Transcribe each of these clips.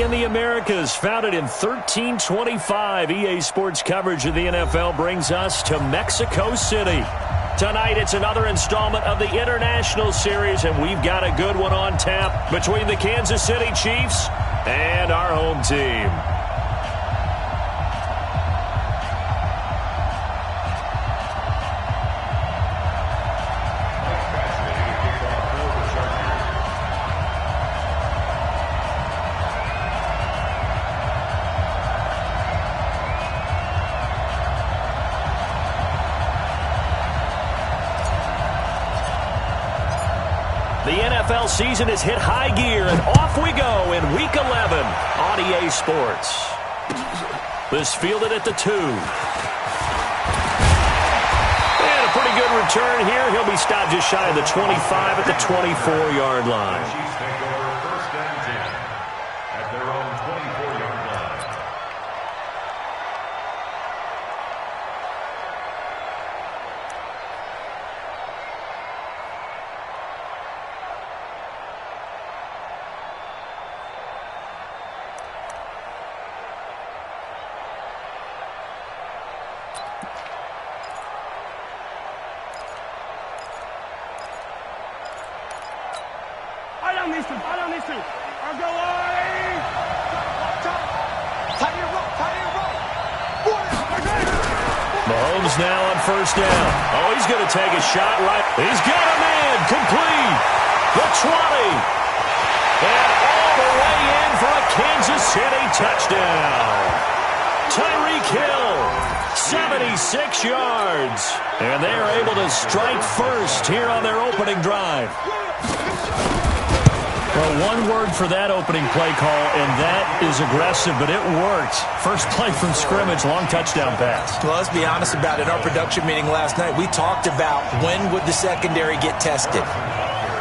in the Americas, founded in 1325. EA Sports coverage of the NFL brings us to Mexico City. Tonight, it's another installment of the International Series, and we've got a good one on tap between the Kansas City Chiefs and our home team. The NFL season has hit high gear, and off we go in Week 11 on EA Sports. This fielded at the 2. And a pretty good return here. He'll be stopped just shy of the 25 at the 24-yard line. Mahomes now on first down. Oh, he's going to take a shot right. He's got him in. Complete. The 20. And all the way in for a Kansas City touchdown. Tyreek Hill, 76 yards. And they are able to strike first here on their opening drive. Well, one word for that opening play call, and that is aggressive, but it worked. First play from scrimmage, long touchdown pass. Well, let's be honest about it. In our production meeting last night, we talked about when would the secondary get tested.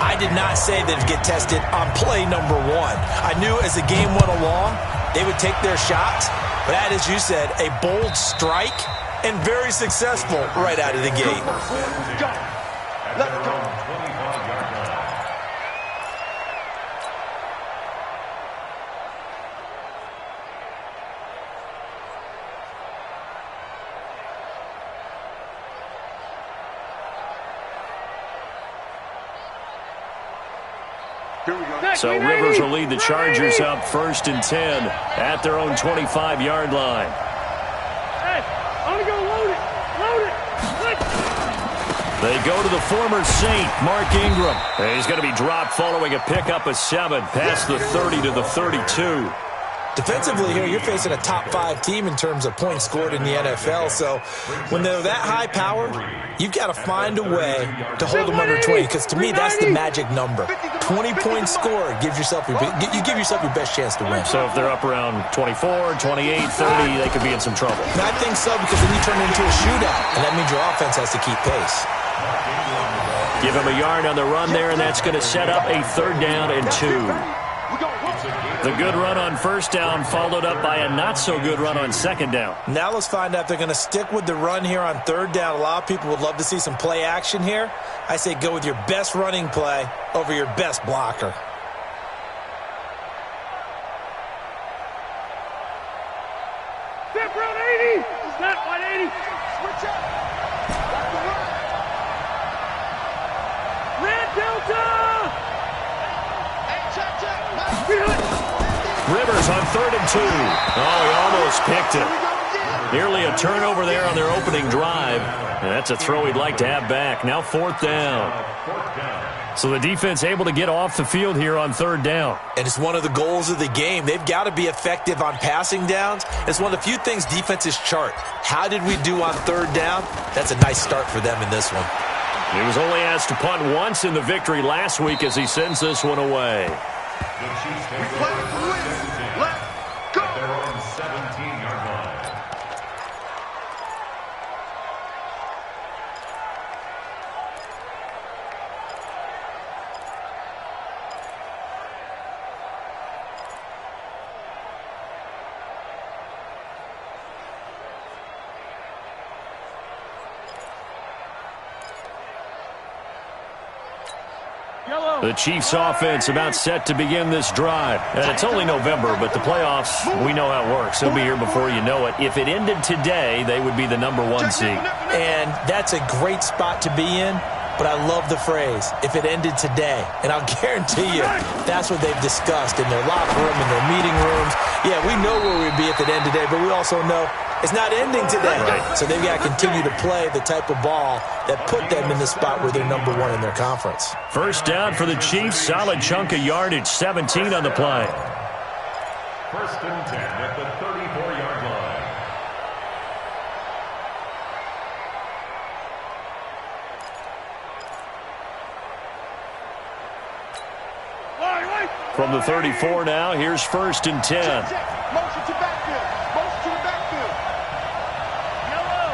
I did not say that it'd get tested on play number 1. I knew as the game went along, they would take their shots, but that, as you said, a bold strike and very successful right out of the gate. Let's go. So Rivers will lead the Chargers up 1st and 10 at their own 25-yard line. Hey, I'm going to go load it. They go to the former Saint, Mark Ingram. And he's going to be dropped following a pickup of 7 past the 30 to the 32. Defensively here, you're facing a top-5 team in terms of points scored in the NFL. So when they're that high-powered, you've got to find a way to hold them under 20. Because to me, that's the magic number. 20 points scored gives yourself you give yourself your best chance to win. So if they're up around 24, 28, 30, they could be in some trouble. And I think so, because then you turn it into a shootout, and that means your offense has to keep pace. Give him a yard on the run there, and that's going to set up a 3rd down and 2. The good run on first down followed up by a not-so-good run on 2nd down. Now let's find out if they're going to stick with the run here on 3rd down. A lot of people would love to see some play action here. I say go with your best running play over your best blocker. Step run 80. Snap 180. Switch up. Red Delta. Rivers on 3rd and 2. Oh, he almost picked it. Nearly a turnover there on their opening drive. And that's a throw he'd like to have back. Now 4th down. So the defense able to get off the field here on 3rd down. And it's one of the goals of the game. They've got to be effective on passing downs. It's one of the few things defenses chart. How did we do on 3rd down? That's a nice start for them in this one. He was only asked to punt once in the victory last week as he sends this one away. We play to win. Let's go. At their own 17-yard line. The Chiefs offense about set to begin this drive. And it's only November, but the playoffs, we know how it works. They'll be here before you know it. If it ended today, they would be the #1 seed. And that's a great spot to be in, but I love the phrase, if it ended today. And I'll guarantee you, that's what they've discussed in their locker room, in their meeting rooms. Yeah, we know where we'd be if it ended today, but we also know it's not ending today. Right. So they've got to continue to play the type of ball that put them in the spot where they're #1 in their conference. First down for the Chiefs. Solid chunk of yardage. 17 on the play. First and 10 at the 34-yard line. From the 34 now, here's first and 10. Motion to backfield. Motion to the backfield. Yellow.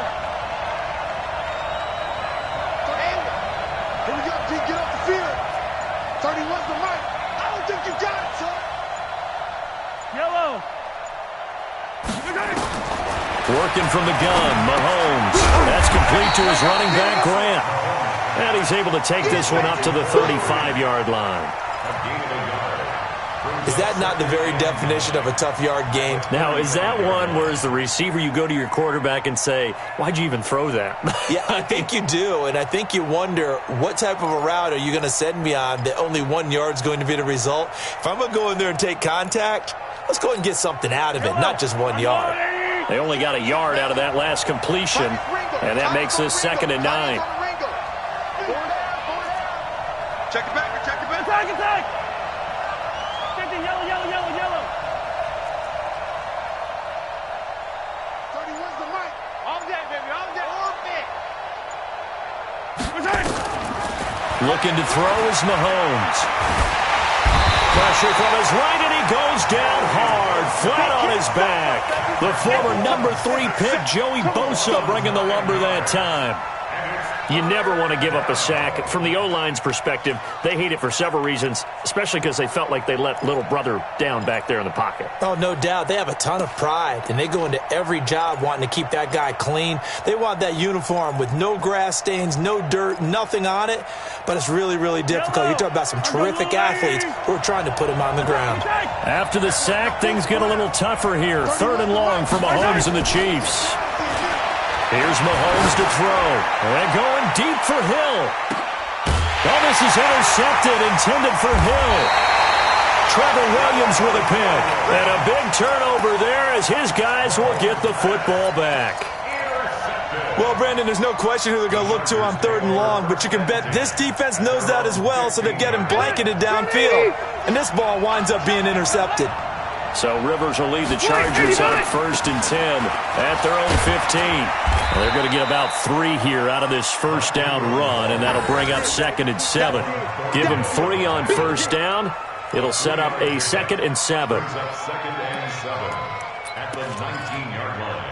Here we go, G. Get off the field. 31's the mic. I don't think you got it, son. Yellow. Working from the gun, Mahomes. That's complete to his running back, Grant. And he's able to take this one up to the 35-yard line. Is that not the very definition of a tough yard gain? Now, is that one where as the receiver you go to your quarterback and say, why'd you even throw that? Yeah, I think you do, and I think you wonder what type of a route are you going to send me on that only 1 yard's going to be the result? If I'm going to go in there and take contact, let's go ahead and get something out of it, not just 1 yard. They only got a yard out of that last completion, and that makes this 2nd and 9. Check it back. Check it back. Attack, attack. Yellow, yellow, yellow, yellow. 31's the mic. All day, baby. All day. All day. Looking to throw is Mahomes. Pressure from his right, and he goes down hard, flat on his back. The former #3 pick, Joey Bosa, bringing the lumber that time. You never want to give up a sack. From the O-line's perspective, they hate it for several reasons, especially because they felt like they let little brother down back there in the pocket. Oh, no doubt. They have a ton of pride, and they go into every job wanting to keep that guy clean. They want that uniform with no grass stains, no dirt, nothing on it, but it's really, really difficult. You're talking about some terrific athletes who are trying to put him on the ground. After the sack, things get a little tougher here. 3rd and long for Mahomes and the Chiefs. Here's Mahomes to throw. And going deep for Hill. Oh, this is intercepted, intended for Hill. Trevor Williams with a pick. And a big turnover there as his guys will get the football back. Well, Brandon, there's no question who they're going to look to on 3rd and long, but you can bet this defense knows that as well, so they're getting blanketed downfield. And this ball winds up being intercepted. So Rivers will lead the Chargers on 1st and 10 at their own 15. Well, they're going to get about 3 here out of this first down run, and that'll bring up 2nd and 7. Give them 3 on first down. It'll set up a 2nd and 7. 2nd and 7 at the 19-yard line.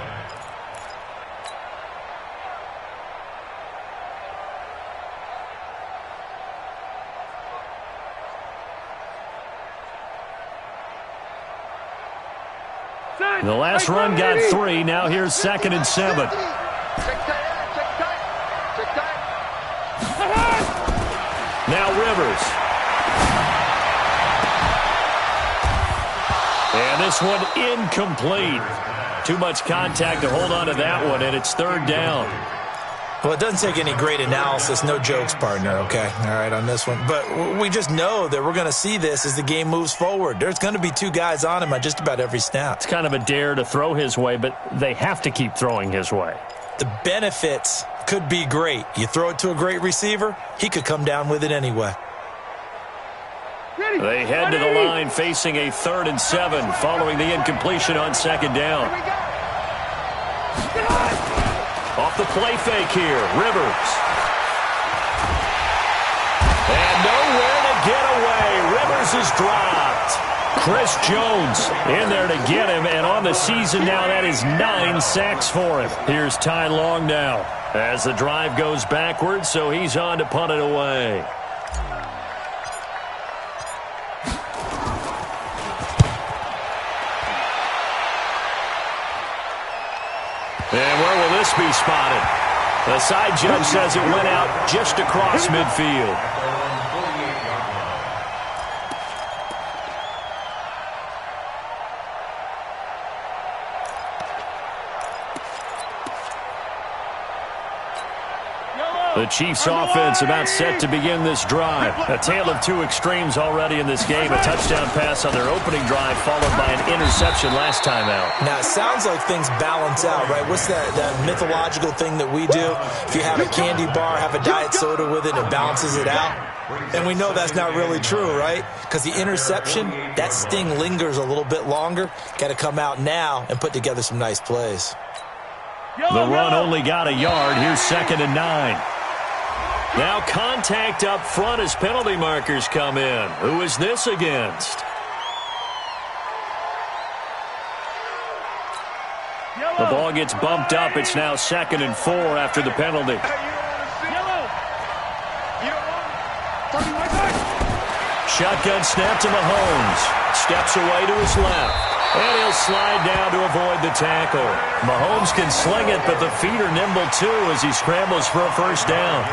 The last run got 3. Now here's 2nd and 7. Now Rivers. And this one incomplete. Too much contact to hold on to that one, and it's 3rd down. Well, it doesn't take any great analysis, no jokes, partner, okay? All right, on this one. But we just know that we're going to see this as the game moves forward. There's going to be 2 guys on him on just about every snap. It's kind of a dare to throw his way, but they have to keep throwing his way. The benefits could be great. You throw it to a great receiver, he could come down with it anyway. They head to the line facing a 3rd and 7 following the incompletion on 2nd down. Off the play fake here, Rivers. And nowhere to get away. Rivers is dropped. Chris Jones in there to get him, and on the season now, that is 9 sacks for him. Here's Ty Long now as the drive goes backwards, so he's on to punt it away. And where will this be spotted? The side judge says it went out just across midfield. The Chiefs offense about set to begin this drive. A tale of two extremes already in this game. A touchdown pass on their opening drive followed by an interception last time out. Now, it sounds like things balance out, right? What's that mythological thing that we do? If you have a candy bar, have a diet soda with it, it balances it out. And we know that's not really true, right? Because the interception, that sting lingers a little bit longer. Got to come out now and put together some nice plays. The run only got a yard. Here's 2nd and 9. Now contact up front as penalty markers come in. Who is this against? The ball gets bumped up. It's now 2nd and 4 after the penalty. Shotgun snap to Mahomes. Steps away to his left. And he'll slide down to avoid the tackle. Mahomes can sling it, but the feet are nimble too as he scrambles for a first down.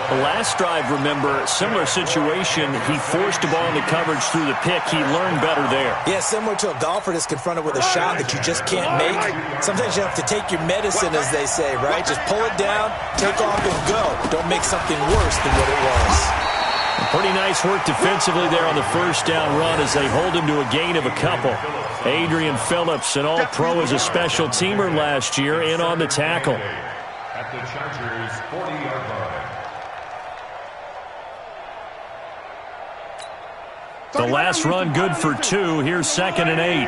The last drive, remember, similar situation. He forced the ball into coverage through the pick. He learned better there. Yeah, similar to a golfer that's confronted with a shot that you just can't make. Sometimes you have to take your medicine, as they say, right? Just pull it down, take off, and go. Don't make something worse than what it was. Pretty nice work defensively there on the first down run as they hold him to a gain of a couple. Adrian Phillips, an all-pro as a special teamer last year, in on the tackle. At the Chargers' 40-yard line. The last run good for 2. Here's 2nd and 8.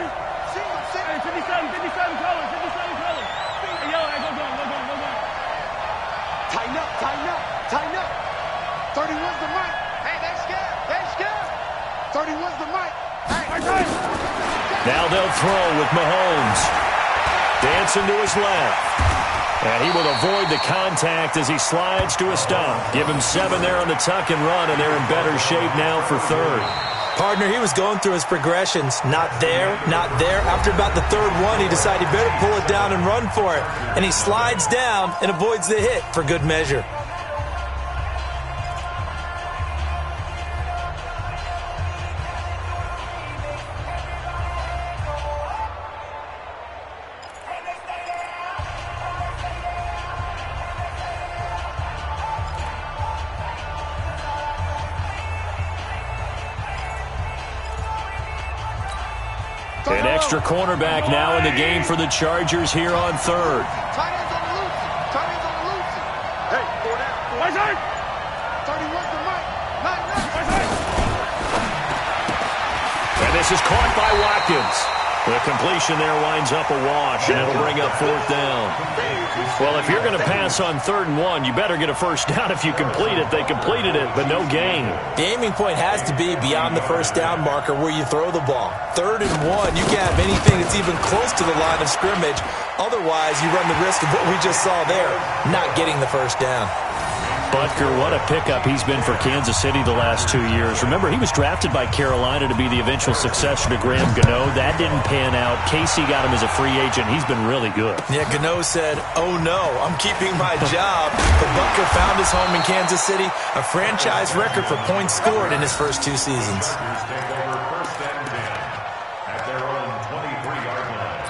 Tighten up. 31's the mic. Hey, they scared. 31's the mic. Now they'll throw with Mahomes. Dancing to his left. And he will avoid the contact as he slides to a stop. Give him 7 there on the tuck and run, and they're in better shape now for 3rd. Partner, he was going through his progressions. Not there. After about the 3rd one, he decided he better pull it down and run for it. And he slides down and avoids the hit for good measure. An extra cornerback now in the game for the Chargers here on 3rd. Tight ends on the loose. Hey, 4 down. 31's the mic. And this is caught by Watkins. The completion there winds up a wash, and it'll bring up 4th down. Well, if you're going to pass on 3rd and 1, you better get a first down if you complete it. They completed it, but no gain. The aiming point has to be beyond the first down marker where you throw the ball. 3rd and 1, you can't have anything that's even close to the line of scrimmage. Otherwise, you run the risk of what we just saw there, not getting the first down. Butker, what a pickup he's been for Kansas City the last 2 years. Remember, he was drafted by Carolina to be the eventual successor to Graham Gano. That didn't pan out. Casey got him as a free agent. He's been really good. Yeah, Gano said, oh no, I'm keeping my job. But Butker found his home in Kansas City, a franchise record for points scored in his first 2 seasons. Take over 1st and 10 at their own 23-yard line.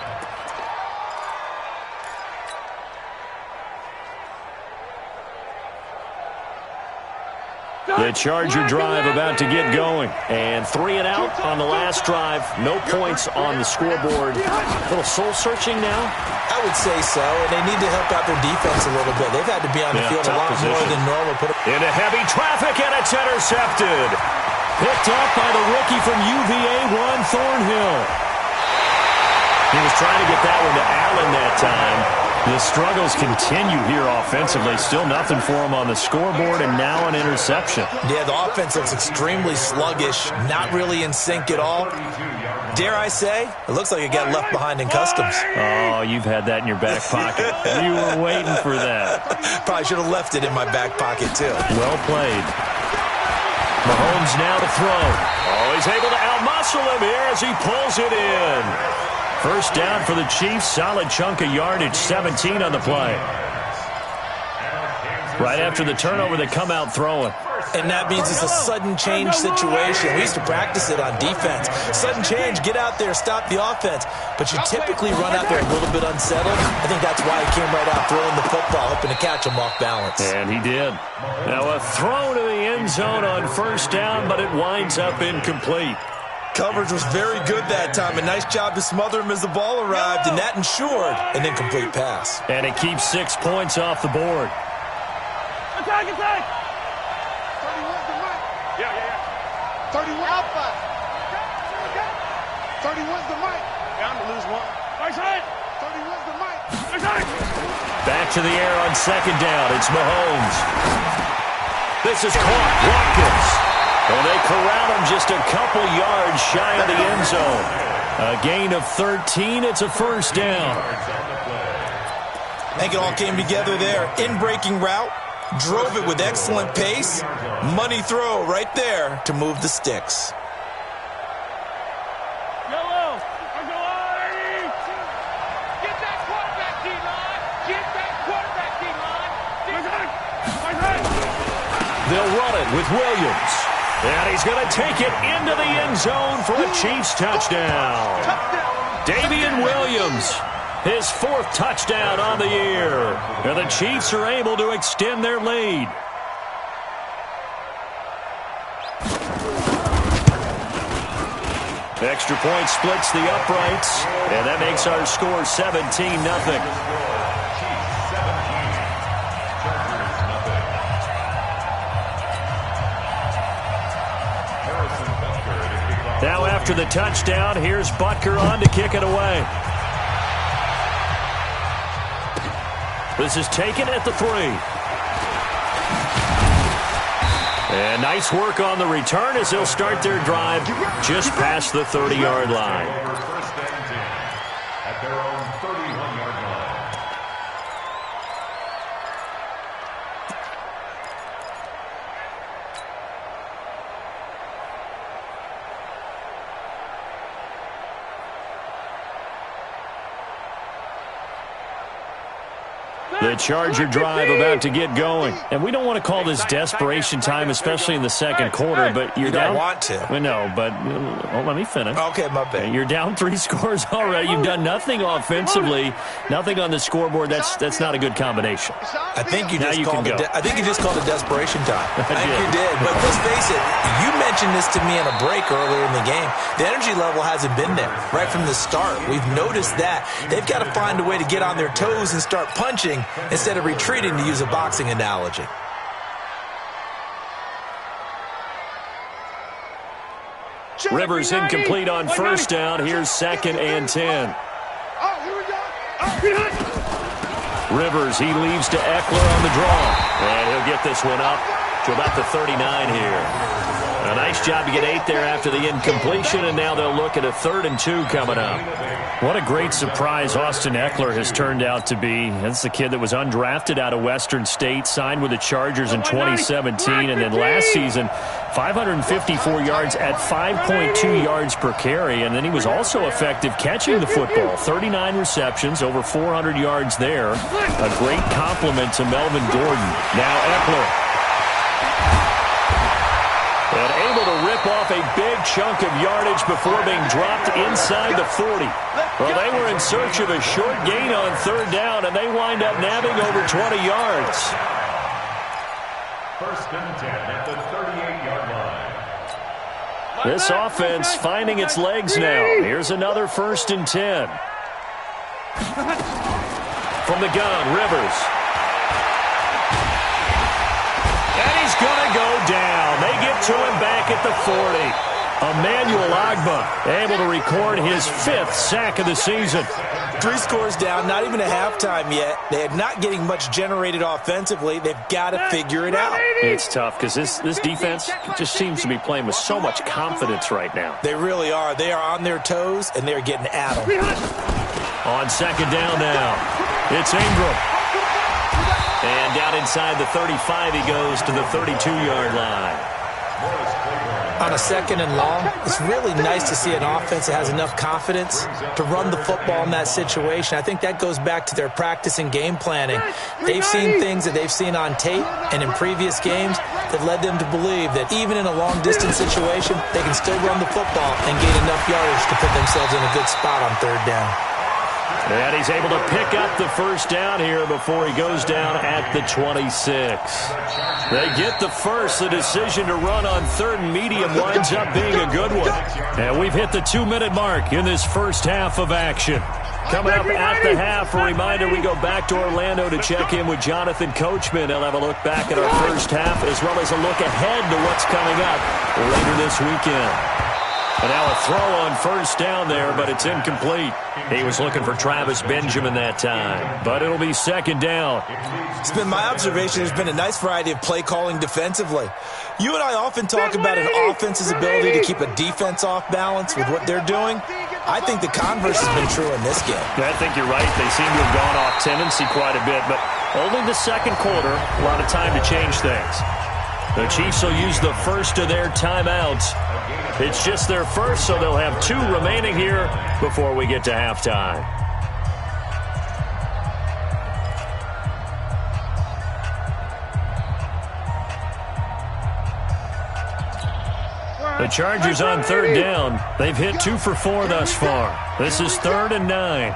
The Charger drive about to get going. And 3 and out on the last drive. No points on the scoreboard. A little soul-searching now? I would say so, and they need to help out their defense a little bit. They've had to be on the field a lot more than normal. Into heavy traffic, and it's intercepted. Picked up by the rookie from UVA, Juan Thornhill. He was trying to get that one to Allen that time. The struggles continue here offensively. Still nothing for him on the scoreboard, and now an interception. Yeah, the offense looks extremely sluggish, not really in sync at all. Dare I say, it looks like it got left behind in customs. Oh, you've had that in your back pocket. You were waiting for that. Probably should have left it in my back pocket, too. Well played. Mahomes now to throw. Oh, he's able to outmuscle him here as he pulls it in. First down for the Chiefs. Solid chunk of yardage. 17 on the play. Right after the turnover, they come out throwing. And that means it's a sudden change situation. We used to practice it on defense. Sudden change, get out there, stop the offense. but you typically run out there a little bit unsettled. I think that's why he came right out throwing the football, hoping to catch him off balance. And he did. Now a throw to the end zone on first down, but it winds up incomplete. Coverage was very good that time. A nice job to smother him as the ball arrived, and that ensured an incomplete pass. And it keeps 6 points off the board. Attack, attack! 31's the mic. Yeah. 31. Alpha. 31's the mic. Down to lose one. Right side. 31's the mic. Right side. Back to the air on second down. It's Mahomes. This is caught. Watkins. Well, they corral him just a couple yards shy of the end zone. A gain of 13. It's a first down. I think it all came together there. In-breaking route. Drove it with excellent pace. Money throw right there to move the sticks. Yellow. Get that quarterback, D-line. Get that quarterback, D-line. They'll run it with Williams. And he's going to take it into the end zone for a Chiefs touchdown. Damian Williams, his 4th touchdown on the year. And the Chiefs are able to extend their lead. Extra point splits the uprights, and that makes our score 17-0. Now after the touchdown, here's Butker on to kick it away. This is taken at the 3. And nice work on the return as they'll start their drive just past the 30-yard line. First and 10 at their own 31-yard line. The Charger drive about to get going. And we don't want to call this desperation time, especially in the second quarter, but you're down. You don't want to. No, but let me finish. Okay, my bad. You're down 3 scores already. You've done nothing offensively, nothing on the scoreboard. That's not a good combination. I think you just called it. I think you just called it desperation time. I think you did. But let's face it. You mentioned this to me in a break earlier in the game. The energy level hasn't been there right from the start. We've noticed that they've got to find a way to get on their toes and start punching instead of retreating, to use a boxing analogy. Rivers incomplete on first down. Here's 2nd and 10. Rivers, he leaves to Eckler on the draw. And he'll get this one up to about the 39 here. A nice job to get 8 there after the incompletion, and now they'll look at a 3rd and 2 coming up. What a great surprise Austin Eckler has turned out to be. That's the kid that was undrafted out of Western State, signed with the Chargers in 2017, and then last season, 554 yards at 5.2 yards per carry, and then he was also effective catching the football. 39 receptions, over 400 yards there. A great compliment to Melvin Gordon. Now Eckler. And able to rip off a big chunk of yardage before being dropped inside the 40. Well, they were in search of a short gain on 3rd down, and they wind up nabbing over 20 yards. First and 10 at the 38-yard line. This offense finding its legs now. Here's another 1st and 10. From the gun, Rivers. And he's going to go down. They get to him back at the 40. Emmanuel Ogbah able to record his 5th sack of the season. 3 scores down, not even a halftime yet. They are not getting much generated offensively. They've got to figure it out. It's tough because this defense just seems to be playing with so much confidence right now. They really are. They are on their toes, and they're getting at them. On 2nd down now, it's Ingram. And down inside the 35, he goes to the 32-yard line. On a 2nd and long, it's really nice to see an offense that has enough confidence to run the football in that situation. I think that goes back to their practice and game planning. They've seen things that they've seen on tape and in previous games, that led them to believe that even in a long-distance situation, they can still run the football and gain enough yardage to put themselves in a good spot on third down. And he's able to pick up the first down here before he goes down at the 26. They get the first. The decision to run on third and medium winds up being a good one. And we've hit the 2-minute mark in this first half of action. Coming up at the half, a reminder, we go back to Orlando to check in with Jonathan Coachman. He'll have a look back at our first half as well as a look ahead to what's coming up later this weekend. And now a throw on first down there, but it's incomplete. He was looking for Travis Benjamin that time, but it'll be second down. It's been my observation there's been a nice variety of play calling defensively. You and I often talk about an offense's ability to keep a defense off balance with what they're doing. I think the converse has been true in this game. I think you're right. They seem to have gone off tendency quite a bit, but only the second quarter, a lot of time to change things. The Chiefs will use the first of their timeouts. It's just their first, so they'll have 2 remaining here before we get to halftime. The Chargers on third down. They've hit 2 for 4 thus far. This is 3rd and 9.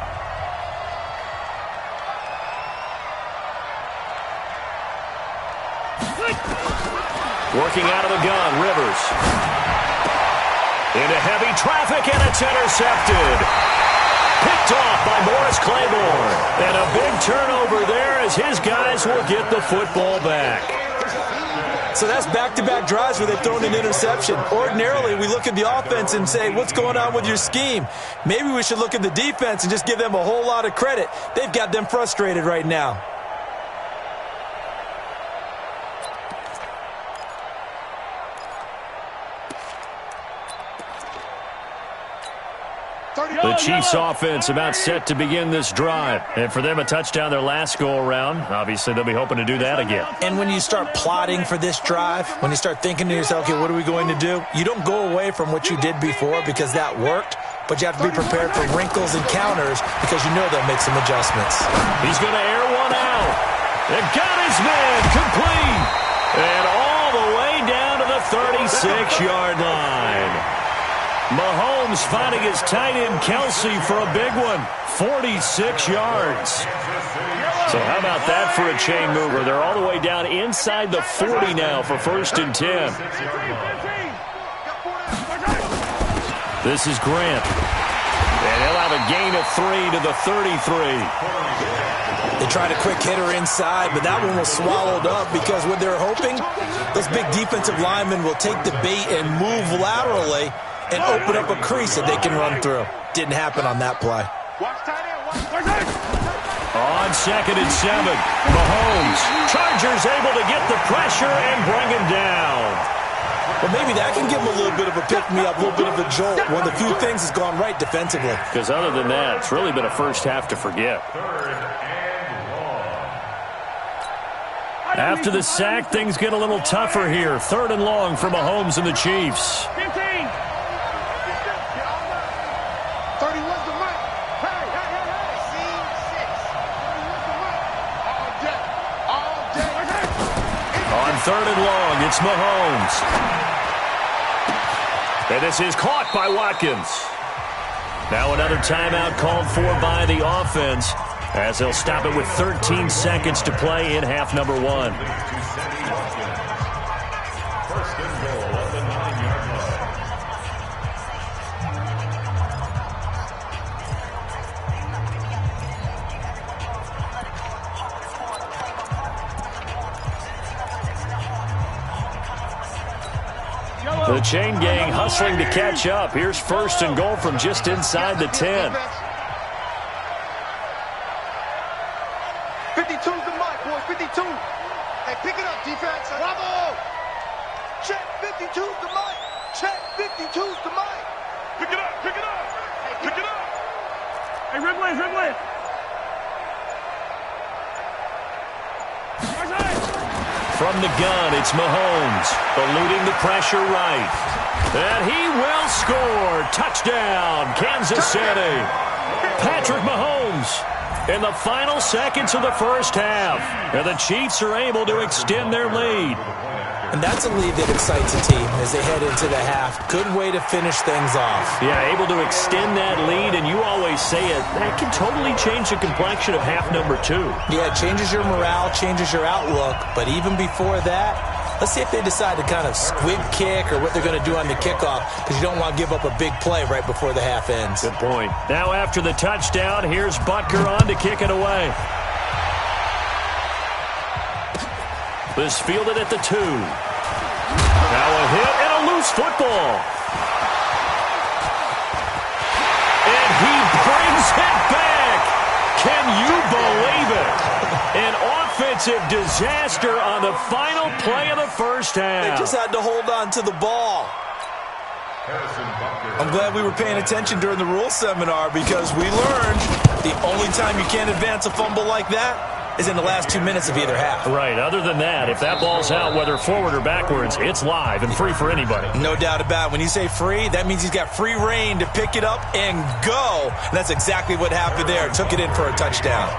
Working out of the gun, Rivers. Into heavy traffic, and it's intercepted. Picked off by Morris Claiborne. And a big turnover there as his guys will get the football back. So that's back-to-back drives where they've thrown an interception. Ordinarily, we look at the offense and say, what's going on with your scheme? Maybe we should look at the defense and just give them a whole lot of credit. They've got them frustrated right now. The Chiefs offense about set to begin this drive. And for them, a touchdown their last go-around. Obviously, they'll be hoping to do that again. And when you start plotting for this drive, when you start thinking to yourself, okay, what are we going to do? You don't go away from what you did before because that worked, but you have to be prepared for wrinkles and counters because you know they'll make some adjustments. He's going to air one out. And got his man complete. And all the way down to the 36-yard line. Mahomes finding his tight end Kelsey for a big one, 46 yards. So how about that for a chain mover? They're all the way down inside the 40 now for 1st and 10. This is Grant. And he'll have a gain of 3 to the 33. They tried a quick hitter inside, but that one was swallowed up because what they're hoping, those big defensive linemen will take the bait and move laterally and open up a crease that they can run through. Didn't happen on that play. On 2nd and 7, Mahomes. Chargers able to get the pressure and bring him down. Well, maybe that can give him a little bit of a pick-me-up, a little bit of a jolt. One of the few things that's gone right defensively. Because other than that, it's really been a first half to forget. After the sack, things get a little tougher here. 3rd and long for Mahomes and the Chiefs. 31's the mic. Hey, hey, hey, hey. Scene 6. 31's the mic. All day. On 3rd and long, it's Mahomes. And this is caught by Watkins. Now another timeout called for by the offense as they'll stop it with 13 seconds to play in half number 1. The chain gang hustling to catch up. Here's 1st and goal from just inside the 10. 52's the mic, boys. 52. Hey, pick it up, defense. Bravo. Check 52's the mic. Check 52's the mic. Pick it up, pick it up. Hey, Pick it up. Hey, Ridley. From the gun, it's Mahomes, eluding the pressure right. And he will score. Touchdown, Kansas City. Patrick Mahomes in the final seconds of the first half. And the Chiefs are able to extend their lead. And that's a lead that excites a team as they head into the half. Good way to finish things off. Yeah, able to extend that lead, and you always say it, that can totally change the complexion of half number 2. Yeah, it changes your morale, changes your outlook. But even before that, let's see if they decide to kind of squib kick or what they're going to do on the kickoff, because you don't want to give up a big play right before the half ends. Good point. Now after the touchdown, here's Butker on to kick it away. This fielded at the 2. Now a hit and a loose football. And he brings it back. Can you believe it? An offensive disaster on the final play of the first half. They just had to hold on to the ball. I'm glad we were paying attention during the rules seminar, because we learned the only time you can't advance a fumble like that is in the last 2 minutes of either half. Right. Other than that, if that ball's out, whether forward or backwards, it's live and free for anybody. No doubt about it. When you say free, that means he's got free reign to pick it up and go. And that's exactly what happened there. Took it in for a touchdown.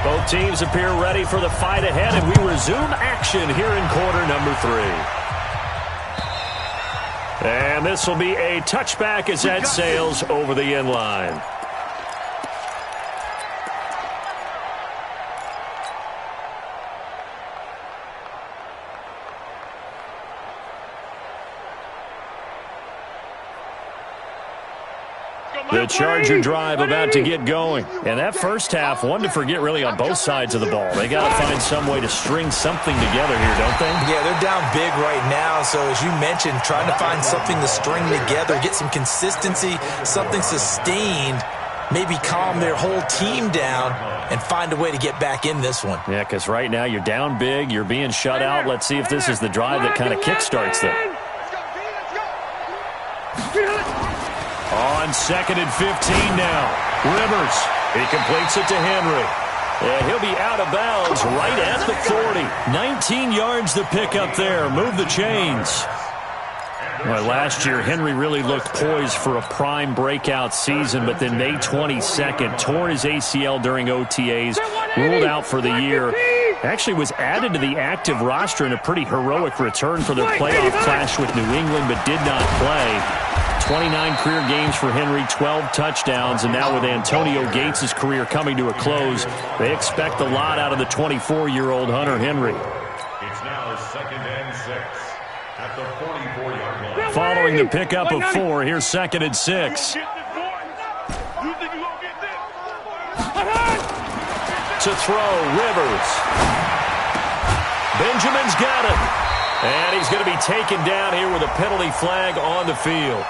Both teams appear ready for the fight ahead, and we resume action here in quarter number 3. And this will be a touchback as that sails over the end line. The Charger drive about to get going. And that first half, one to forget really on both sides of the ball. They got to find some way to string something together here, don't they? Yeah, they're down big right now. So as you mentioned, trying to find something to string together, get some consistency, something sustained, maybe calm their whole team down and find a way to get back in this one. Yeah, because right now you're down big, you're being shut out. Let's see if this is the drive that kind of kickstarts them. On 2nd and 15 now. Rivers. He completes it to Henry. And he'll be out of bounds right at the 40. 19 yards to pick up there. Move the chains. Well, last year, Henry really looked poised for a prime breakout season, but then May 22nd, tore his ACL during OTAs, ruled out for the year. Actually was added to the active roster in a pretty heroic return for their playoff clash with New England, but did not play. 29 career games for Henry, 12 touchdowns, and now with Antonio Gates' career coming to a close, they expect a lot out of the 24-year-old Hunter Henry. It's now 2nd and 6 at the 44-yard line. Following the pickup of 4, here's 2nd and 6. To throw, Rivers. Benjamin's got it. And he's going to be taken down here with a penalty flag on the field.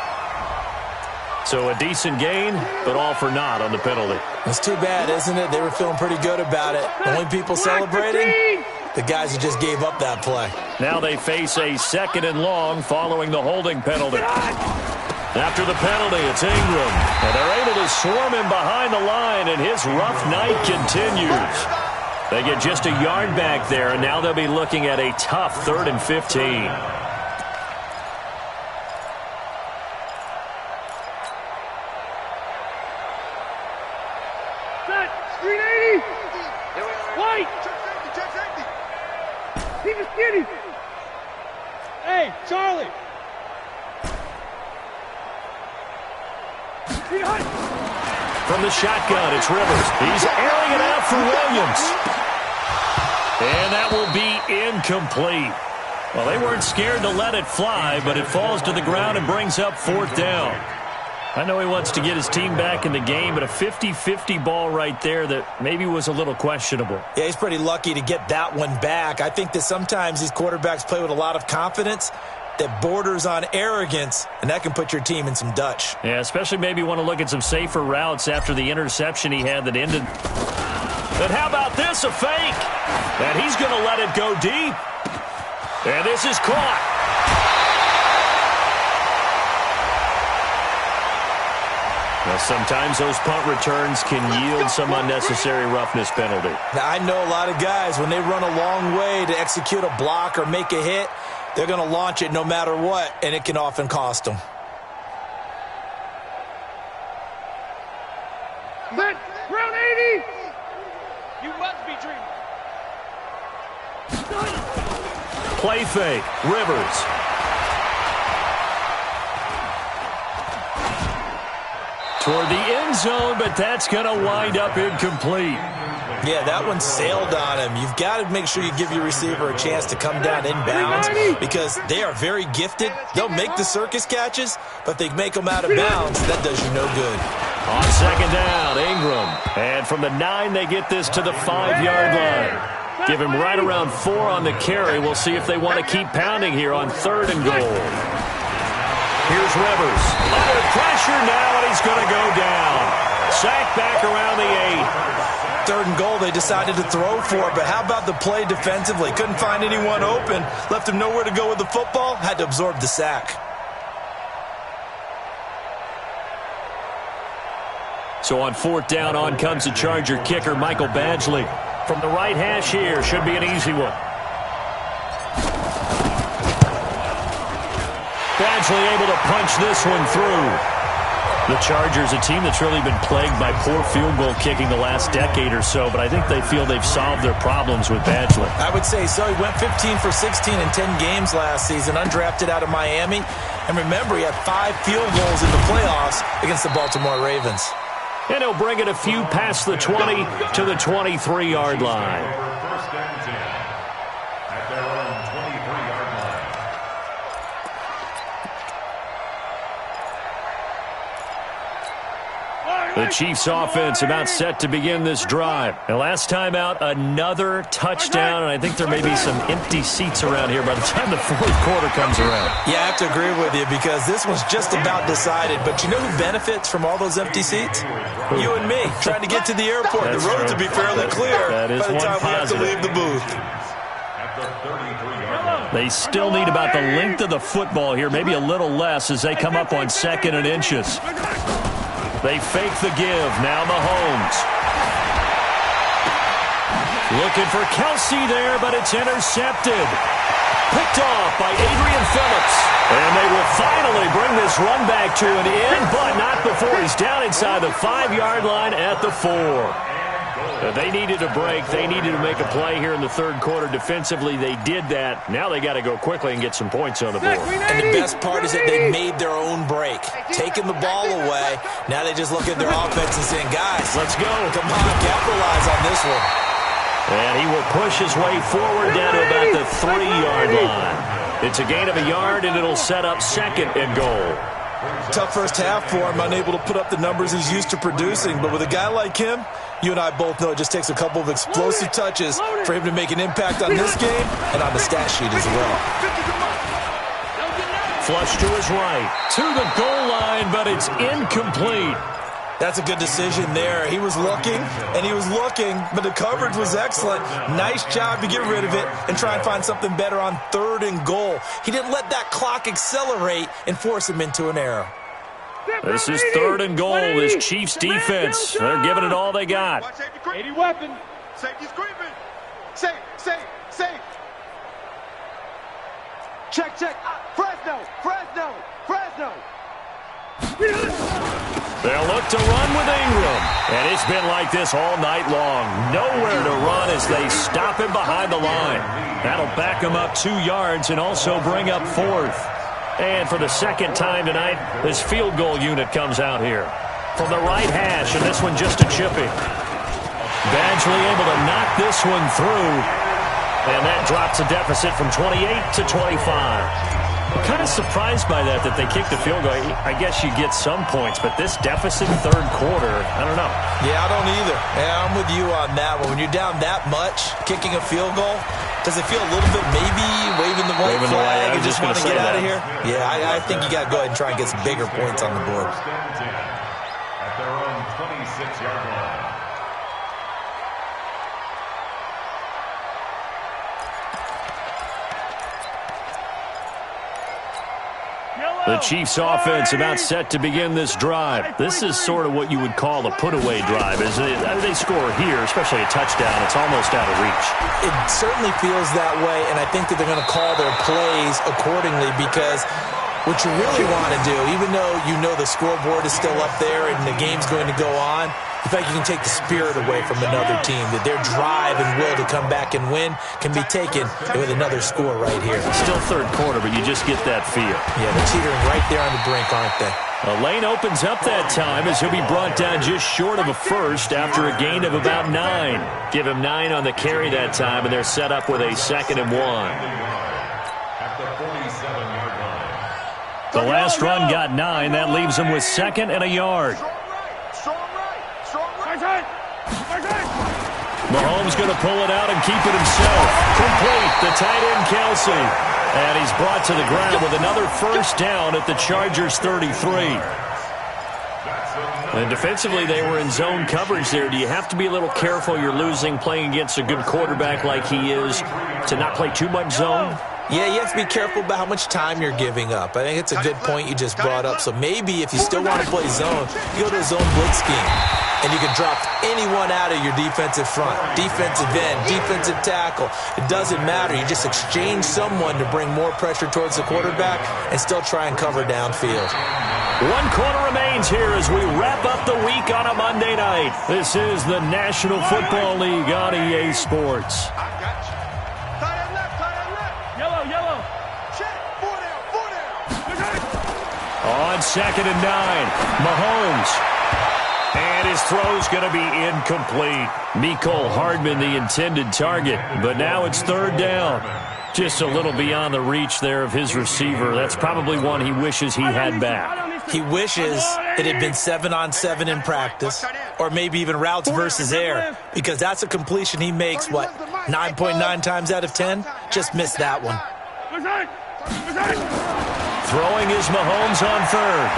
So a decent gain, but all for naught on the penalty. It's too bad, isn't it? They were feeling pretty good about it. The only people celebrating, the guys who just gave up that play. Now they face a 2nd and long following the holding penalty. After the penalty, it's Ingram. And they're able to swarm him behind the line, and his rough night continues. They get just a yard back there, and now they'll be looking at a tough 3rd and 15. Screen 80. White. Keep it skinny. Hey, Charlie. From the shotgun, it's Rivers. He's airing it out for Williams. And that will be incomplete. Well, they weren't scared to let it fly, but it falls to the ground and brings up 4th down. I know he wants to get his team back in the game, but a 50-50 ball right there that maybe was a little questionable. Yeah, he's pretty lucky to get that one back. I think that sometimes these quarterbacks play with a lot of confidence that borders on arrogance, and that can put your team in some Dutch. Yeah, especially maybe want to look at some safer routes after the interception he had that ended. But how about this, a fake? And he's going to let it go deep. And this is caught. Now, sometimes those punt returns can yield some unnecessary roughness penalty. Now, I know a lot of guys, when they run a long way to execute a block or make a hit, they're going to launch it no matter what, and it can often cost them. Set, round 80. You must be dreaming. play fake. Rivers. Toward the end zone, but that's going to wind up incomplete. Yeah, that one sailed on him. You've got to make sure you give your receiver a chance to come down inbounds because they are very gifted. They'll make the circus catches, but if they make them out of bounds, that does you no good. On second down, Ingram. And from the 9, they get this to the 5-yard line. Give him right around 4 on the carry. We'll see if they want to keep pounding here on 3rd and goal. Here's Rivers. Under pressure now, and he's going to go down. Sacked back around the 8. 3rd and goal, they decided to throw for it, but how about the play defensively? Couldn't find anyone open, left him nowhere to go with the football, had to absorb the sack. So on 4th down, on comes the Charger kicker, Michael Badgley. From the right hash here, should be an easy one. Badgley able to punch this one through. The Chargers, a team that's really been plagued by poor field goal kicking the last decade or so, but I think they feel they've solved their problems with Badgley. I would say so. He went 15 for 16 in 10 games last season, undrafted out of Miami. And remember, he had 5 field goals in the playoffs against the Baltimore Ravens. And he'll bring it a few past the 20 to the 23-yard line. First and 10 at their own 23-yard line. The Chiefs offense about set to begin this drive. And last time out, another touchdown, and I think there may be some empty seats around here by the time the 4th quarter comes around. Yeah, I have to agree with you because this was just about decided. But you know who benefits from all those empty seats? You and me, trying to get to the airport. That's the roads true. will be fairly clear That is by the time one we have to positive. leave the booth. At the 33-yard line. They still need about the length of the football here, maybe a little less as they come up on 2nd and inches. They fake the give. Now Mahomes. Looking for Kelsey there, but it's intercepted. Picked off by Adrian Phillips. And they will finally bring this run back to an end, but not before he's down inside the 5-yard line at the 4. They needed a break. They needed to make a play here in the 3rd quarter defensively. They did that. Now they got to go quickly and get some points on the board. And the best part is that they made their own break. Taking the ball away. Now they just look at their offense and saying, guys, Let's go. come on, capitalize on this one. And he will push his way forward down to about the 3-yard line. It's a gain of a yard, and it'll set up 2nd and goal. Tough first half for him, unable to put up the numbers he's used to producing. But with a guy like him, you and I both know it just takes a couple of explosive touches for him to make an impact on this game and on the stat sheet as well. Flush to his right, to the goal line, but it's incomplete. That's a good decision there. He was looking, and he was looking, but the coverage was excellent. Nice job to get rid of it and try and find something better on 3rd and goal. He didn't let that clock accelerate and force him into an error. This is 3rd and goal. This Chiefs defense, they're giving it all they got. 80 weapon. Safety's creeping. Safe. Check. Fresno. They'll look to run with Ingram. And it's been like this all night long. Nowhere to run as they stop him behind the line. That'll back him up 2 yards and also bring up 4th. And for the 2nd time tonight, this field goal unit comes out here. From the right hash, and this one just a chippy. Badgley able to knock this one through. And that drops a deficit from 28 to 25. Kind of surprised by that they kicked the field goal. I guess you get some points, but this deficit 3rd quarter, I don't know. Yeah, I don't either. Yeah, I'm with you on that one. When you're down that much, kicking a field goal, does it feel a little bit maybe waving the white flag and just want to get out of here? Yeah, I think you got to go ahead and try and get some bigger points on the board. First and 10 at their own 26-yard line. The Chiefs offense about set to begin this drive. This is sort of what you would call a put-away drive, isn't it? They score here, especially a touchdown. It's almost out of reach. It certainly feels that way, and I think that they're going to call their plays accordingly because What you really want to do, even though you know the scoreboard is still up there and the game's going to go on, in fact, you can take the spirit away from another team, that their drive and will to come back and win can be taken with another score right here. Still third quarter, but you just get that feel. Yeah, they're teetering right there on the brink, aren't they? A lane opens up that time as he'll be brought down just short of a first after a gain of about 9. Give him 9 on the carry that time, and they're set up with a 2nd and 1. The last run got 9. That leaves him with 2nd and a yard. Mahomes going to pull it out and keep it himself. Complete. The tight end, Kelsey. And he's brought to the ground with another first down at the Chargers' 33. And defensively, they were in zone coverage there. Do you have to be a little careful? You're losing playing against a good quarterback like he is to not play too much zone? Yeah, you have to be careful about how much time you're giving up. I think it's a good point you just brought up. So maybe if you still want to play zone, you go to a zone blitz scheme. And you can drop anyone out of your defensive front, defensive end, defensive tackle. It doesn't matter. You just exchange someone to bring more pressure towards the quarterback and still try and cover downfield. 1 quarter remains here as we wrap up the week on a Monday night. This is the National Football League on EA Sports. On 2nd and 9, Mahomes. And his throw's going to be incomplete. Mecole Hardman, the intended target. But now it's 3rd down. Just a little beyond the reach there of his receiver. That's probably one he wishes he had back. He wishes it had been 7-on-7 in practice. Or maybe even routes versus air. Because that's a completion he makes, 9.9 times out of 10? Just missed that one. Throwing is Mahomes on 3rd.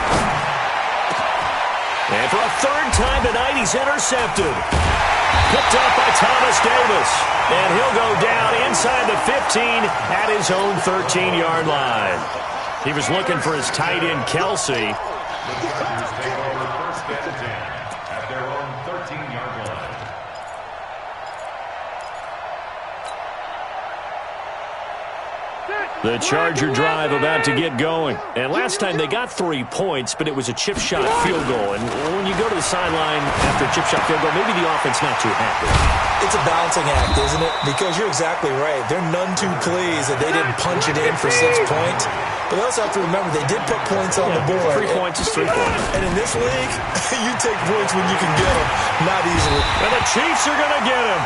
And for a 3rd time tonight, he's intercepted. Picked up by Thomas Davis. And he'll go down inside the 15 at his own 13-yard line. He was looking for his tight end, Kelsey. The Charger drive about to get going. And last time they got 3 points, but it was a chip shot field goal. And when you go to the sideline after a chip shot field goal, maybe the offense not too happy. It's a balancing act, isn't it? Because you're exactly right. They're none too pleased that they didn't punch it in for 6 points. But they also have to remember they did put points on the board. 3 points is 3 points. And in this league, you take points when you can get them, not easily. And the Chiefs are going to get him.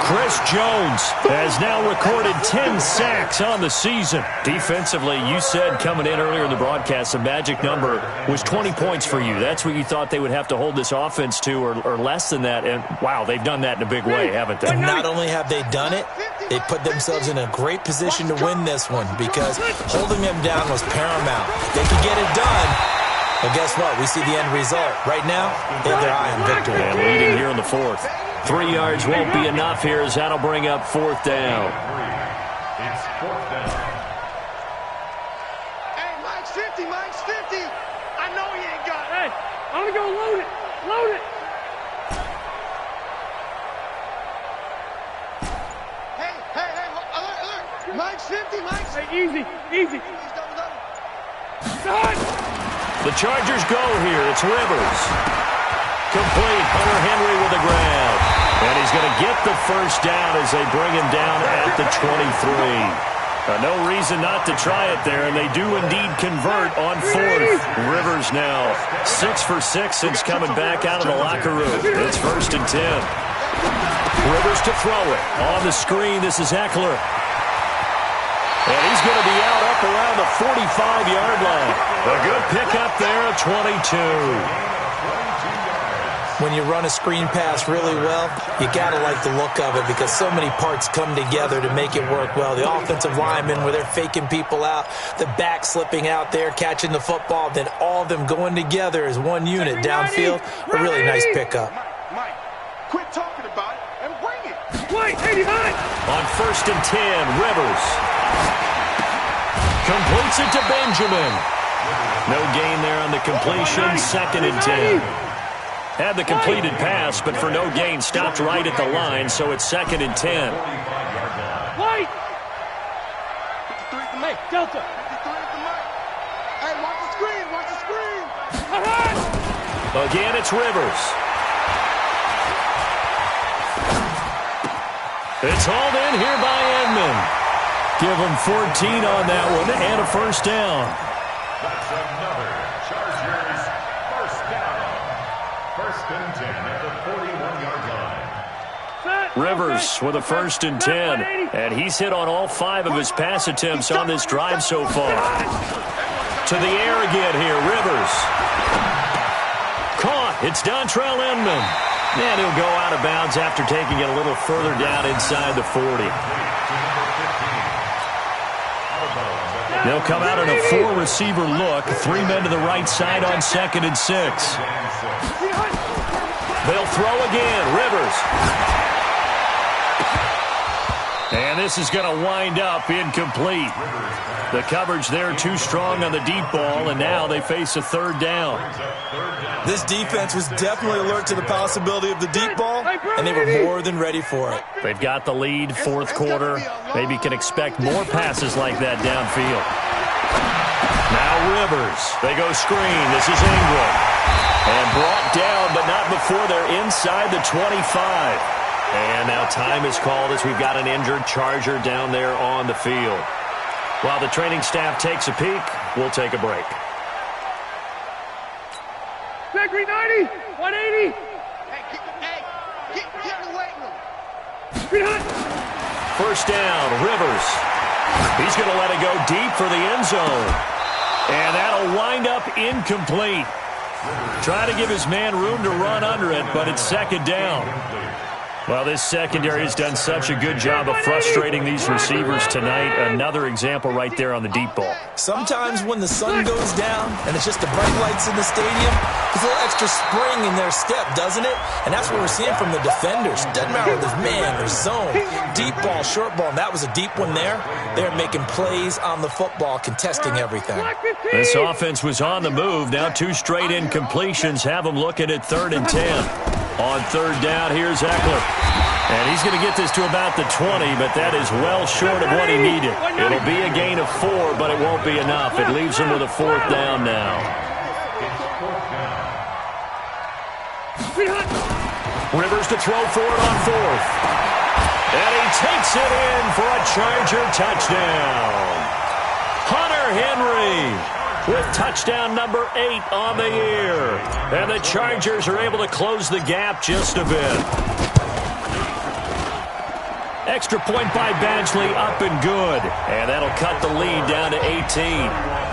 Chris Jones has now recorded 10 sacks on the season. Defensively, you said coming in earlier in the broadcast, the magic number was 20 points for you. That's what you thought they would have to hold this offense to, or less than that. And, wow, they've done that in a big way, haven't they? And not only have they done it, they put themselves in a great position to win this one because holding them down was paramount. They could get it done. But guess what? We see the end result. Right now, they have their eye on victory. And leading here in the 4th. 3 yards won't be enough here as that'll bring up 4th down. It's 4th down. Hey, Mike's 50, Mike's 50. I know he ain't got it. Hey, I'm going to go load it. Load it. Hey, alert. Mike's 50, Mike's. Hey, easy. The Chargers go here. It's Rivers. Complete. Hunter Henry with a grab. And he's going to get the first down as they bring him down at the 23. No reason not to try it there, and they do indeed convert on 4th. Rivers now 6 for 6 since coming back out of the locker room. It's 1st and 10. Rivers to throw it. On the screen, this is Eckler. And he's going to be out up around the 45-yard line. A good pickup there at 22. When you run a screen pass really well, you got to like the look of it because so many parts come together to make it work well. The offensive linemen, where they're faking people out, the back slipping out there, catching the football, then all of them going together as one unit downfield. A really nice pickup. Mike, quit talking about it and bring it. Wait, 89. On 1st and 10, Rivers completes it to Benjamin. No gain there on the completion. 2nd and 10. Had the completed pass, but for no gain, stopped right at the line, so it's 2nd and 10. Wait! 53 at the Mike. Delta. 53 at the Mike. Again, it's Rivers. It's hauled in here by Edmond. Give him 14 on that one and a first down. That's another Chargers first down. First and 10 at the 41-yard line. Rivers with a first and 10. And he's hit on all 5 of his pass attempts on this drive so far. To the air again here, Rivers. Caught. It's Dontrell Inman. And he'll go out of bounds after taking it a little further down inside the 40. They'll come out in a 4-receiver look. 3 men to the right side on 2nd and 6. They'll throw again. Rivers. And this is going to wind up incomplete. The coverage there too strong on the deep ball, and now they face a 3rd down. This defense was definitely alert to the possibility of the deep ball, and they were more than ready for it. They've got the lead, 4th quarter. Maybe can expect more passes like that downfield. Now Rivers. They go screen. This is Ingram. And brought down, but not before they're inside the 25. And now time is called as we've got an injured Charger down there on the field. While the training staff takes a peek, we'll take a break. Gregory 90, 180. Get in the weight room. First down, Rivers. He's going to let it go deep for the end zone. And that'll wind up incomplete. Try to give his man room to run under it, but it's 2nd down. Well, this secondary has done such a good job of frustrating these receivers tonight. Another example right there on the deep ball. Sometimes when the sun goes down and it's just the bright lights in the stadium, there's a little extra spring in their step, doesn't it? And that's what we're seeing from the defenders. Doesn't matter if there's man or zone, deep ball, short ball, and that was a deep one there. They're making plays on the football, contesting everything. This offense was on the move. Now 2 straight incompletions have them looking at 3rd and 10. On 3rd down, here's Eckler. And he's going to get this to about the 20, but that is well short of what he needed. It'll be a gain of 4, but it won't be enough. It leaves him with a 4th down now. Rivers to throw for it on 4th. And he takes it in for a Charger touchdown. Hunter Henry with touchdown number 8 on the year. And the Chargers are able to close the gap just a bit. Extra point by Badgley, up and good. And that'll cut the lead down to 18.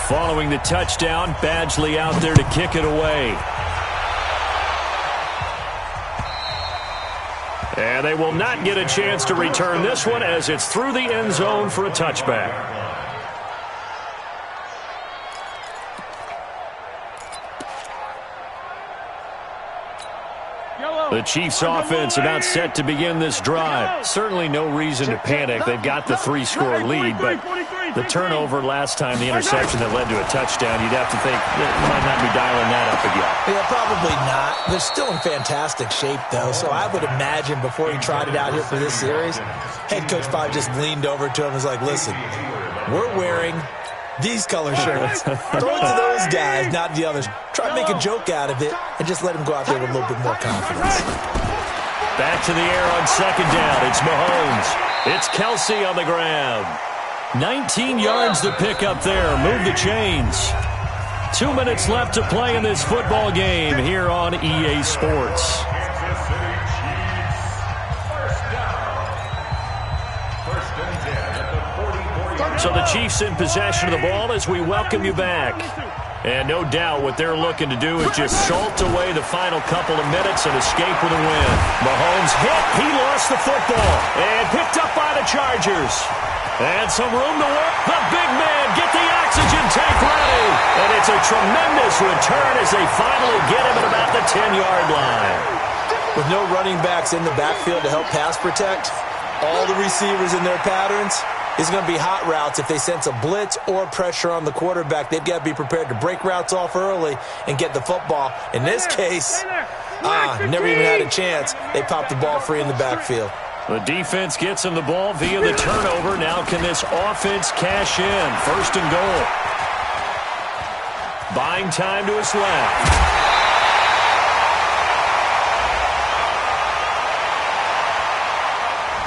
Following the touchdown, Badgley out there to kick it away. And they will not get a chance to return this one as it's through the end zone for a touchback. The Chiefs offense about set to begin this drive. Certainly no reason to panic. They've got the 3-score lead, but the turnover last time, the interception that led to a touchdown, you'd have to think they might not be dialing that up again. Yeah, probably not. They're still in fantastic shape, though, so I would imagine before he tried it out here for this series, head coach probably just leaned over to him and was like, listen, we're wearing these color shirts. Throw it to those guys, not the others. Try to make a joke out of it and just let him go out there with a little bit more confidence. Back to the air on 2nd down. It's Mahomes. It's Kelsey on the ground. 19 yards to pick up there. Move the chains. 2 minutes left to play in this football game here on EA Sports. So the Chiefs in possession of the ball as we welcome you back. And no doubt what they're looking to do is just salt away the final couple of minutes and escape with a win. Mahomes hit. He lost the football. And picked up by the Chargers. And some room to work. The big man, get the oxygen tank ready. And it's a tremendous return as they finally get him at about the 10-yard line. With no running backs in the backfield to help pass protect, all the receivers in their patterns is going to be hot routes. If they sense a blitz or pressure on the quarterback, they've got to be prepared to break routes off early and get the football. In this case, never even had a chance. They popped the ball free in the backfield. The defense gets him the ball via the turnover. Now can this offense cash in? 1st and goal. Buying time to his left.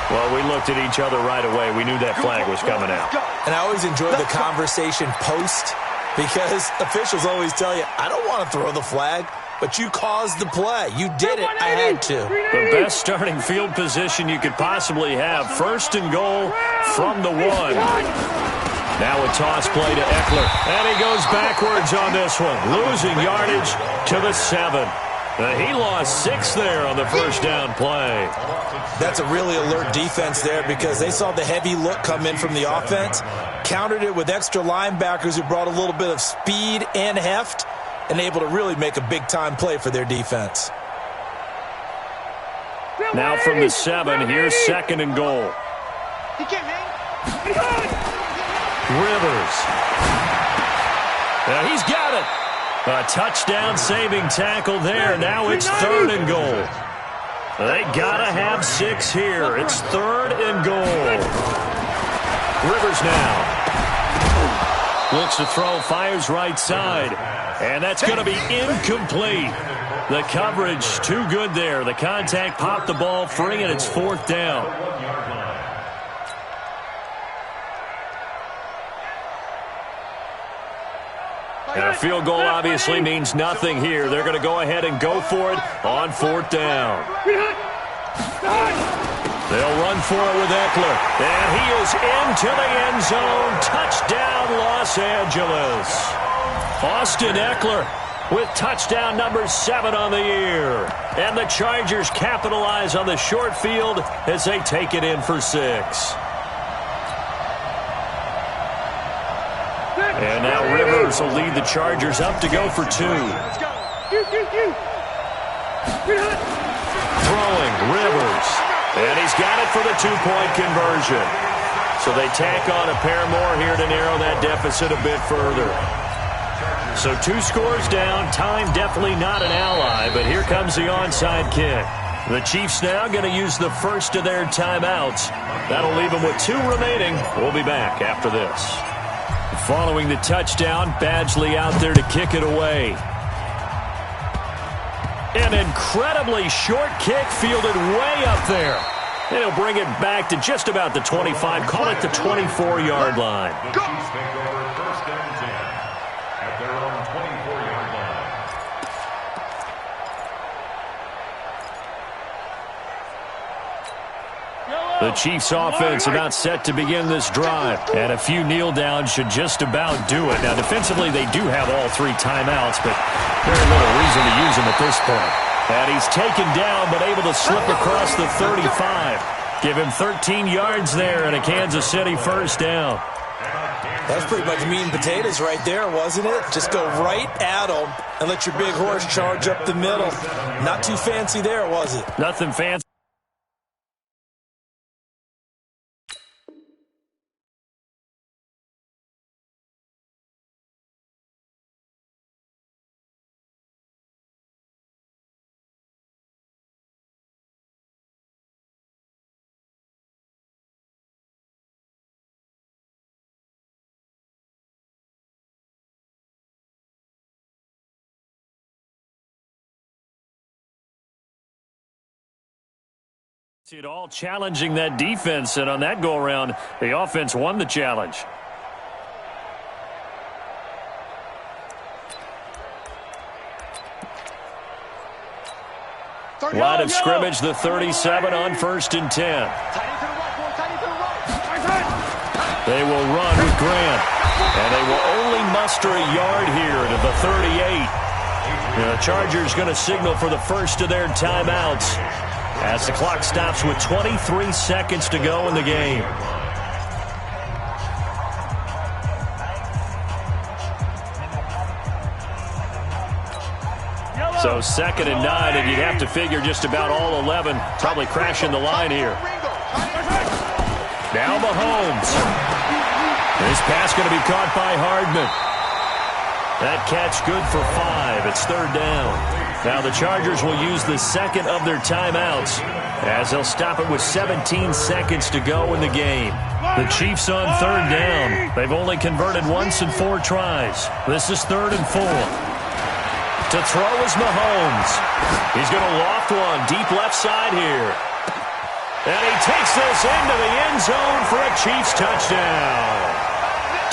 Well, we looked at each other right away. We knew that flag was coming out. And I always enjoy the conversation post because officials always tell you, I don't want to throw the flag, but you caused the play. You did it. I had to. The best starting field position you could possibly have. 1st and goal from the 1. Now a toss play to Eckler. And he goes backwards on this one, losing yardage to the 7. He lost 6 there on the 1st down play. That's a really alert defense there because they saw the heavy look come in from the offense, countered it with extra linebackers who brought a little bit of speed and heft, and able to really make a big-time play for their defense. Now from the 7, here's 2nd and goal. Rivers. He's got it. A touchdown-saving tackle there. Now it's 3rd and goal. They got to have 6 here. It's 3rd and goal. Rivers now. Looks to throw, fires right side. And that's going to be incomplete. The coverage too good there. The contact popped the ball free, and it's 4th down. And a field goal obviously means nothing here. They're going to go ahead and go for it on 4th down. They'll run for it with Eckler. And he is into the end zone. Touchdown, Los Angeles. Austin Eckler with touchdown number 7 on the year. And the Chargers capitalize on the short field as they take it in for 6. And now Rivers will lead the Chargers up to go for 2. Throwing, Rivers. And he's got it for the 2-point conversion. So they tack on a pair more here to narrow that deficit a bit further. So 2 scores down. Time definitely not an ally, but here comes the onside kick. The Chiefs now going to use the first of their timeouts. That'll leave them with 2 remaining. We'll be back after this. Following the touchdown, Badgley out there to kick it away. An incredibly short kick fielded way up there. And he'll bring it back to just about the 25, call it the 24-yard line. The Chiefs take over 1st and 10 at their own 24-yard line. The Chiefs offense about set to begin this drive. And a few kneel downs should just about do it. Now defensively they do have all 3 timeouts, but very little reason to use them at this point. And he's taken down but able to slip across the 35. Give him 13 yards there and a Kansas City 1st down. That's pretty much meat and potatoes right there, wasn't it? Just go right at them and let your big horse charge up the middle. Not too fancy there, was it? Nothing fancy. It all challenging that defense, and on that go-around, the offense won the challenge. Line of scrimmage, the 37 on 1st and 10. They will run with Grant, and they will only muster a yard here to the 38. The Chargers going to signal for the first of their timeouts as the clock stops with 23 seconds to go in the game. So 2nd and 9, and you'd have to figure just about all 11 probably crashing the line here. Now Mahomes. This pass going to be caught by Hardman. That catch good for 5. It's third down. Now the Chargers will use the second of their timeouts as they'll stop it with 17 seconds to go in the game. The Chiefs on third down. They've only converted once in 4 tries. This is 3rd and 4. To throw is Mahomes. He's going to loft one deep left side here. And he takes this into the end zone for a Chiefs touchdown.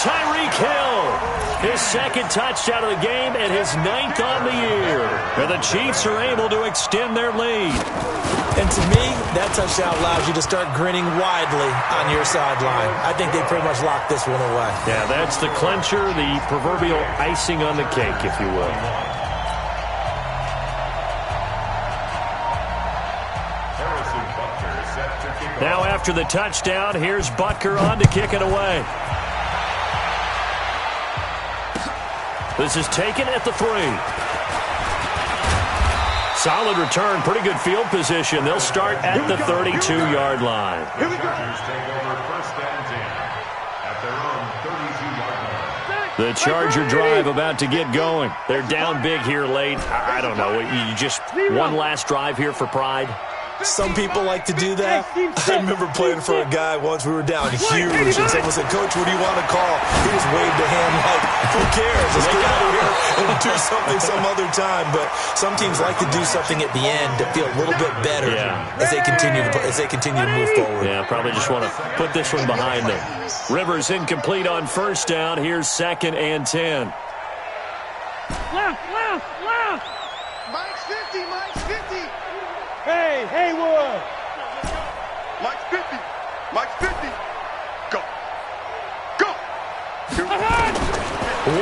Tyreek Hill, his 2nd touchdown of the game and his 9th on the year. And the Chiefs are able to extend their lead. And to me, that touchdown allows you to start grinning widely on your sideline. I think they pretty much locked this one away. Yeah, that's the clincher, the proverbial icing on the cake, if you will. Now after the touchdown, here's Butker on to kick it away. This is taken at the 3. Solid return, pretty good field position. They'll start at the 32-yard line. Here we go. Take over 1st and 10 at their own 32-yard line. The Charger drive about to get going. They're down big here late. I don't know. You just one last drive here for pride. Some people like to do that. I remember playing for a guy once. We were down huge, and someone said, "Coach, what do you want to call?" He just waved a hand like, "Who cares? Let's get out of here and do something some other time." But some teams like to do something at the end to feel a little bit better as they continue to move forward. Yeah, probably just want to put this one behind them. Rivers incomplete on 1st down. Here's 2nd and 10. Left. Mike's 50, Mike's 50. Hey, Haywood. Mike's 50. Mike's 50. Go.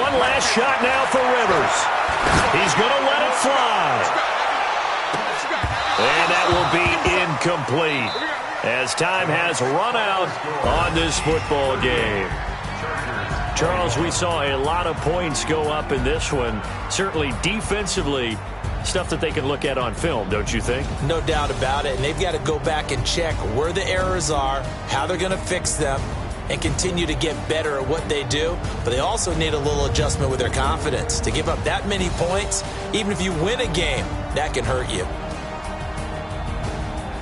One last shot now for Rivers. He's going to let it fly. And that will be incomplete as time has run out on this football game. Charles, we saw a lot of points go up in this one. Certainly defensively, stuff that they can look at on film, don't you think? No doubt about it. And they've got to go back and check where the errors are, how they're going to fix them, and continue to get better at what they do. But they also need a little adjustment with their confidence. To give up that many points, even if you win a game, that can hurt you.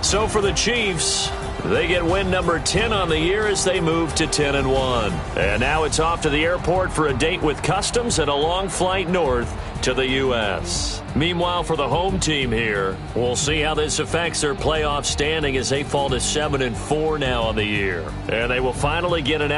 So for the Chiefs, they get win number 10 on the year as they move to 10-1. And now it's off to the airport for a date with customs and a long flight north to the U.S. Meanwhile, for the home team here, we'll see how this affects their playoff standing as they fall to 7-4 now on the year. And they will finally get an